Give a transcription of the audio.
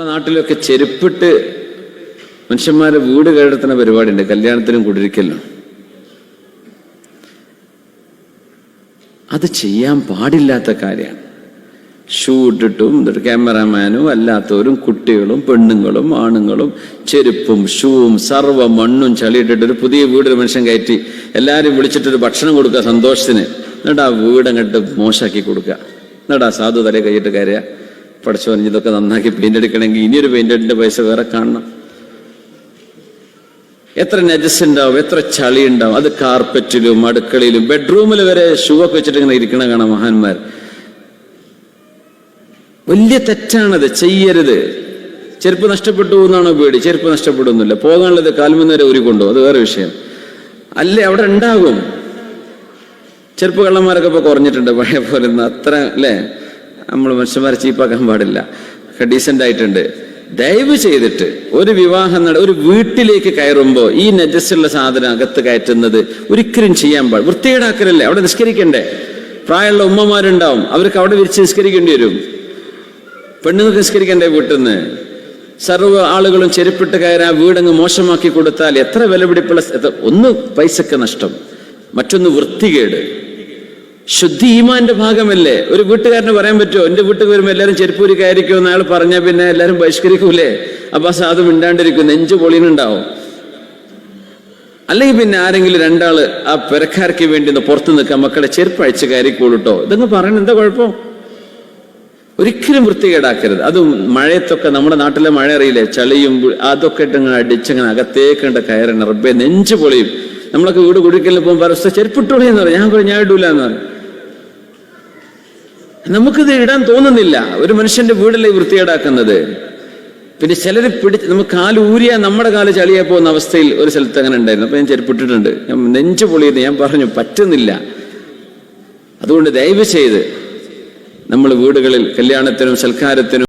നാട്ടിലൊക്കെ ചെരുപ്പിട്ട് മനുഷ്യന്മാരെ വീട് കയറുന്ന പരിപാടിയുണ്ട്, കല്യാണത്തിനും കുടിരിക്കലിനും. അത് ചെയ്യാൻ പാടില്ലാത്ത കാര്യമാണ്. ഷൂ ഇട്ടിട്ടും ക്യാമറാമാനും അല്ലാത്തവരും കുട്ടികളും പെണ്ണുങ്ങളും ആണുങ്ങളും ചെരുപ്പും ഷൂവും സർവ്വ മണ്ണും ചളിയിട്ടിട്ട് ഒരു പുതിയ വീടൊരു മനുഷ്യൻ കയറ്റി എല്ലാവരും വിളിച്ചിട്ടൊരു ഭക്ഷണം കൊടുക്കുക സന്തോഷത്തിന്. എന്നിട്ട് ആ വീട് അങ്ങോട്ട് മോശമാക്കി കൊടുക്കുക. എന്നിട്ട് ആ സാധു തലയെ കൈയിട്ട് കയറുക, പഠിച്ചു പറഞ്ഞ് ഇതൊക്കെ നന്നാക്കി പെയിന്റ് അടിക്കണമെങ്കിൽ ഇനിയൊരു പെയിന്റ് അടിന്റെ പൈസ വേറെ കാണണം. എത്ര നജസ് ഉണ്ടാവും, എത്ര ചളി ഉണ്ടാവും. അത് കാർപ്പറ്റിലും അടുക്കളയിലും ബെഡ്റൂമിൽ വരെ ഷൂ ഒക്കെ വെച്ചിട്ട് ഇങ്ങനെ ഇരിക്കണ കാണാം മഹാന്മാർ. വലിയ തെറ്റാണത്, ചെയ്യരുത്. ചെരുപ്പ് നഷ്ടപ്പെട്ടു എന്നാണോ പേടി? ചെരുപ്പ് നഷ്ടപ്പെടുന്നില്ല. പോകാനുള്ളത് കാൽമന്ന് വരെ ഊരിക്കൊണ്ടോ, അത് വേറെ വിഷയം. അല്ലേ, അവിടെ ഉണ്ടാകും. ചെരുപ്പ് കള്ളന്മാരൊക്കെ ഇപ്പൊ കുറഞ്ഞിട്ടുണ്ട്, പഴയ പോലെ അത്ര അല്ലേ. നമ്മൾ മനുഷ്യന്മാരെ ചീപ്പാക്കാൻ പാടില്ല, ഡീസന്റ് ആയിട്ടുണ്ട്. ദയവ് ചെയ്തിട്ട് ഒരു വിവാഹം ഒരു വീട്ടിലേക്ക് കയറുമ്പോൾ ഈ നജസ്സുള്ള സാധനം അകത്ത് കയറ്റുന്നത് ഒരിക്കലും ചെയ്യാൻ പാടില്ല. വൃത്തികേടാക്കലല്ലേ. അവിടെ നിസ്കരിക്കണ്ടേ? പ്രായമുള്ള ഉമ്മമാരുണ്ടാവും, അവർക്ക് അവിടെ വിരിച്ച് നിസ്കരിക്കേണ്ടി വരും. പെണ്ണുങ്ങൾക്ക് നിസ്കരിക്കണ്ടേ വീട്ടിൽ നിന്ന്? സർവ്വ ആളുകളും ചെരുപ്പിട്ട് കയറാൻ വീടങ്ങ് മോശമാക്കി കൊടുത്താൽ എത്ര വിലപിടിപ്പുള്ള, ഒന്ന് പൈസക്ക് നഷ്ടം, മറ്റൊന്ന് വൃത്തികേട്. ശുദ്ധി ഈമാന്റെ ഭാഗമല്ലേ. ഒരു വീട്ടുകാരന് പറയാൻ പറ്റുമോ എന്റെ വീട്ടിൽ വരുമ്പോൾ എല്ലാവരും ചെരുപ്പൂരി കയറിക്കുമെന്ന് അയാൾ പറഞ്ഞാൽ പിന്നെ എല്ലാവരും ബഹിഷ്കരിക്കൂലേ? അപ്പൊ അത് മിണ്ടാണ്ടിരിക്കും, നെഞ്ചു പൊളിയുന്നുണ്ടാവും. അല്ലെങ്കിൽ പിന്നെ ആരെങ്കിലും രണ്ടാള് ആ പെരക്കാർക്ക് വേണ്ടി ഒന്ന് പുറത്തു നിൽക്കാൻ മക്കളെ ചെരുപ്പ് അഴിച്ച് കയറിക്കോളൂട്ടോ, ഇതങ്ങ് പറയണ എന്താ കുഴപ്പം? ഒരിക്കലും വൃത്തികേടാക്കരുത്. അതും മഴയത്തൊക്കെ, നമ്മുടെ നാട്ടിലെ മഴ അറിയില്ലേ, ചളിയും അതൊക്കെ ഇട്ടങ്ങനെ അടിച്ചങ്ങനെ അകത്തേക്കണ്ട കയറണം. റബ്ബേ നെഞ്ചു പൊളിയും. നമ്മളൊക്കെ വീട് കുടിക്കലിൽ പോകുമ്പോൾ അവസ്ഥ ചെരുപ്പിട്ടോളെന്ന് പറയും. ഞാൻ ഇടൂല എന്ന് പറയും. നമുക്കിത് ഇടാൻ തോന്നുന്നില്ല. ഒരു മനുഷ്യന്റെ വീടല്ലേ വൃത്തികേടാക്കുന്നത്. പിന്നെ ചിലര് നമുക്ക് കാല് ഊരിയാ നമ്മുടെ കാല് ചളിയാ പോകുന്ന അവസ്ഥയിൽ ഒരു സ്ഥലത്ത് അങ്ങനെ ഉണ്ടായിരുന്നു. അപ്പൊ ഞാൻ ചെരുപ്പിട്ടിട്ടുണ്ട്, ഞാൻ നെഞ്ചു പൊളിയുന്നു. ഞാൻ പറഞ്ഞു പറ്റുന്നില്ല. അതുകൊണ്ട് ദയവ് ചെയ്ത് നമ്മൾ വീടുകളിൽ കല്യാണത്തിനും സൽക്കാരത്തിനും